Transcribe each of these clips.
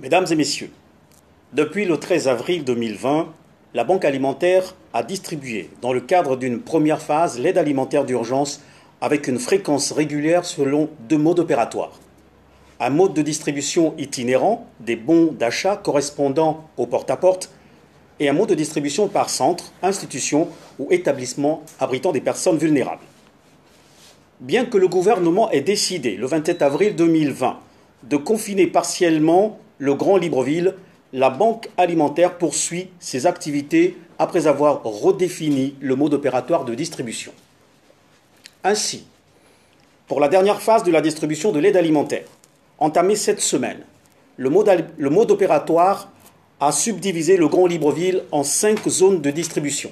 Mesdames et messieurs, depuis le 13 avril 2020, la Banque alimentaire a distribué, dans le cadre d'une première phase, l'aide alimentaire d'urgence avec une fréquence régulière selon deux modes opératoires. Un mode de distribution itinérant, des bons d'achat correspondant au porte-à-porte, et un mode de distribution par centre, institution ou établissement abritant des personnes vulnérables. Bien que le gouvernement ait décidé, le 27 avril 2020, de confiner partiellement le Grand Libreville, la Banque alimentaire poursuit ses activités après avoir redéfini le mode opératoire de distribution. Ainsi, pour la dernière phase de la distribution de l'aide alimentaire, entamée cette semaine, le mode opératoire a subdivisé le Grand Libreville en 5 zones de distribution.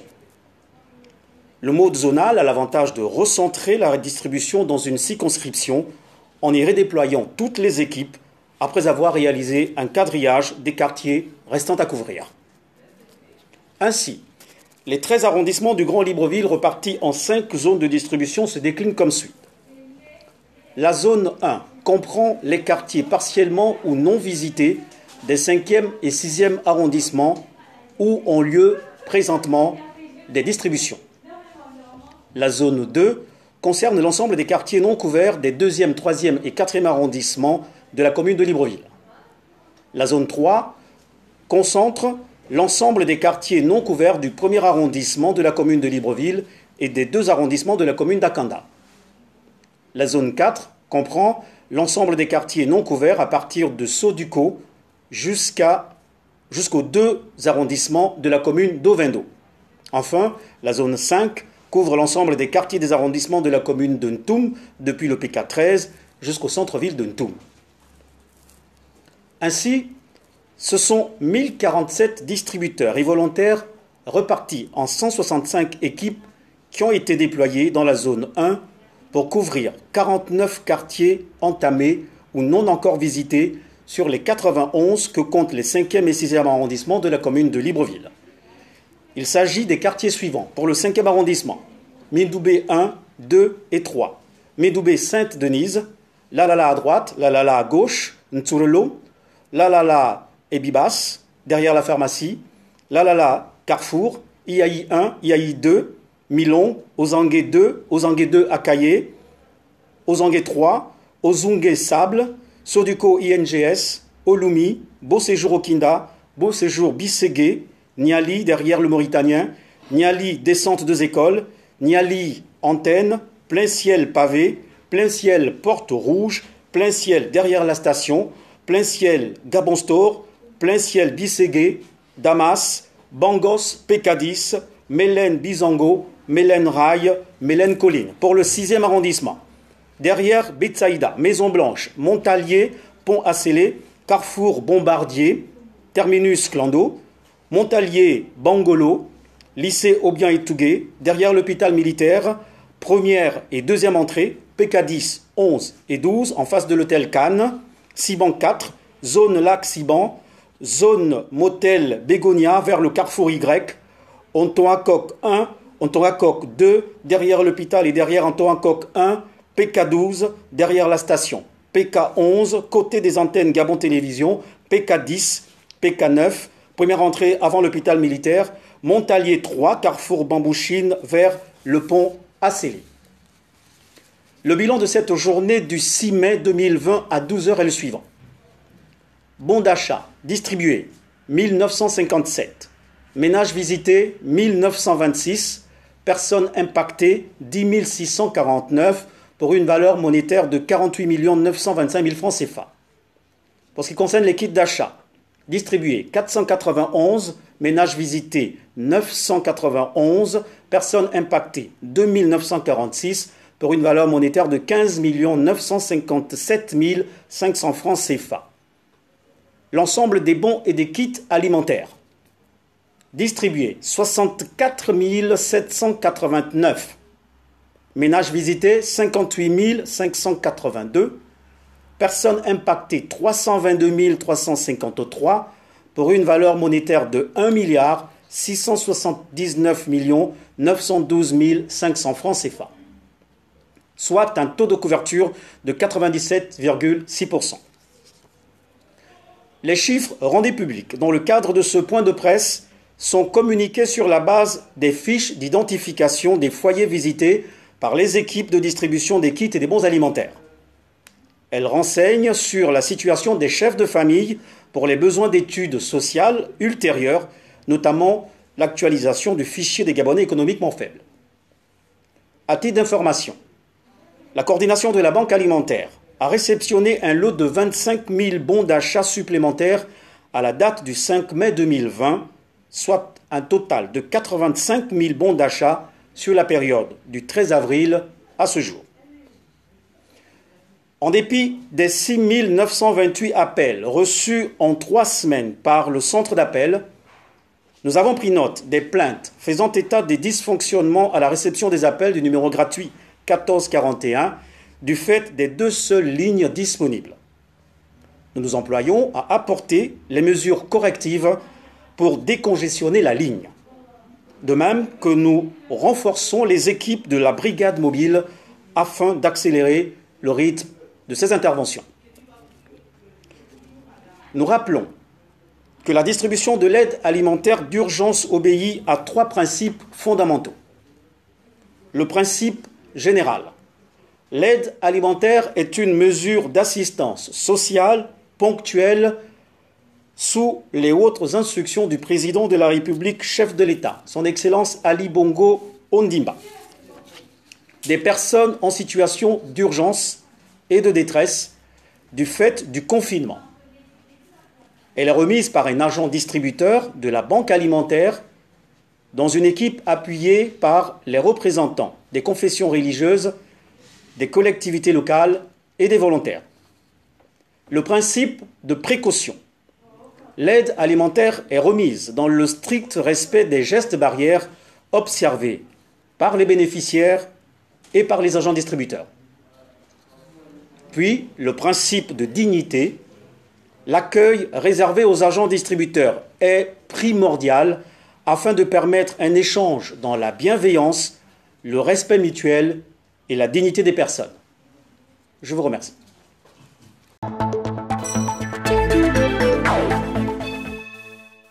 Le mode zonal a l'avantage de recentrer la distribution dans une circonscription en y redéployant toutes les équipes après avoir réalisé un quadrillage des quartiers restant à couvrir. Ainsi, les 13 arrondissements du Grand Libreville repartis en 5 zones de distribution se déclinent comme suit. La zone 1 comprend les quartiers partiellement ou non visités des 5e et 6e arrondissements où ont lieu présentement des distributions. La zone 2 concerne l'ensemble des quartiers non couverts des 2e, 3e et 4e arrondissements de la commune de Libreville. La zone 3 concentre l'ensemble des quartiers non couverts du 1er arrondissement de la commune de Libreville et des 2 arrondissements de la commune d'Akanda. La zone 4 comprend l'ensemble des quartiers non couverts à partir de Soduco jusqu'aux 2 arrondissements de la commune d'Ovendo. Enfin, la zone 5 couvre l'ensemble des quartiers des arrondissements de la commune de Ntoum, depuis le PK 13 jusqu'au centre-ville de Ntoum. Ainsi, ce sont 1047 distributeurs et volontaires repartis en 165 équipes qui ont été déployés dans la zone 1 pour couvrir 49 quartiers entamés ou non encore visités sur les 91 que comptent les 5e et 6e arrondissements de la commune de Libreville. Il s'agit des quartiers suivants. Pour le 5e arrondissement, Médoubé 1, 2 et 3. Médoubé Sainte-Denise, Lalala à droite, Lalala à gauche, Ntsurelo, Lalala et Bibas, derrière la pharmacie, Lalala Carrefour, IAI 1, IAI 2, Milon, Ozangué 2, Ozangué 2 à Caillé, Ozangué 3, Ozungué Sable, Soduco INGS, Olumi, Beau Séjour Okinda, Beau Séjour Bisségué, Niali derrière le Mauritanien, Niali descente 2 écoles, Niali antenne, plein ciel pavé, plein ciel porte rouge, plein ciel derrière la station, plein ciel Gabon Store, plein ciel Bisségué, Damas, Bangos Pécadis, Mélène Bizango, Mélène Rail, Mélène Colline. Pour le 6e arrondissement, derrière Betsaïda, Maison Blanche, Montalier, Pont Acélé, Carrefour Bombardier, Terminus Clando, Montalier Bangolo, lycée Aubian et Touguet, derrière l'hôpital militaire, première et deuxième entrée, PK10, 11 et 12, en face de l'hôtel Cannes, Siban 4, zone lac Siban, zone motel Bégonia vers le carrefour Y, Ontoacoc 1, Ontoacoc 2, derrière l'hôpital et derrière Ontoacoc 1, PK12, derrière la station, PK11, côté des antennes Gabon Télévision, PK10, PK9, première entrée avant l'hôpital militaire, Montalier 3, carrefour Bambouchine vers le pont Acélé. Le bilan de cette journée du 6 mai 2020 à 12h est le suivant. Bons d'achat distribués, 1957. Ménages visités, 1926. Personnes impactées, 10 649 pour une valeur monétaire de 48 925 000 francs CFA. Pour ce qui concerne les kits d'achat, distribués 491, ménages visités 991, personnes impactées 2946 pour une valeur monétaire de 15 957 500 francs CFA. L'ensemble des bons et des kits alimentaires. Distribués 64 789. Ménages visités 58 582. Personnes impactées 322 353 pour une valeur monétaire de 1 679 912 500 francs CFA. Soit un taux de couverture de 97,6%. Les chiffres rendus publics dans le cadre de ce point de presse sont communiqués sur la base des fiches d'identification des foyers visités par les équipes de distribution des kits et des bons alimentaires. Elles renseignent sur la situation des chefs de famille pour les besoins d'études sociales ultérieures, notamment l'actualisation du fichier des Gabonais économiquement faibles. À titre d'information, la coordination de la Banque alimentaire a réceptionné un lot de 25 000 bons d'achat supplémentaires à la date du 5 mai 2020, soit un total de 85 000 bons d'achat sur la période du 13 avril à ce jour. En dépit des 6 928 appels reçus en 3 semaines par le centre d'appel, nous avons pris note des plaintes faisant état des dysfonctionnements à la réception des appels du numéro gratuit 1441 du fait des 2 seules lignes disponibles. Nous nous employons à apporter les mesures correctives pour décongestionner la ligne. De même que nous renforçons les équipes de la brigade mobile afin d'accélérer le rythme de ces interventions. Nous rappelons que la distribution de l'aide alimentaire d'urgence obéit à 3 principes fondamentaux. Le principe général. L'aide alimentaire est une mesure d'assistance sociale ponctuelle sous les autres instructions du président de la République, chef de l'État, son Excellence Ali Bongo Ondimba. Des personnes en situation d'urgence et de détresse du fait du confinement. Elle est remise par un agent distributeur de la Banque alimentaire dans une équipe appuyée par les représentants des confessions religieuses, des collectivités locales et des volontaires. Le principe de précaution. L'aide alimentaire est remise dans le strict respect des gestes barrières observés par les bénéficiaires et par les agents distributeurs. Puis, le principe de dignité. L'accueil réservé aux agents distributeurs est primordial afin de permettre un échange dans la bienveillance, le respect mutuel et la dignité des personnes. Je vous remercie.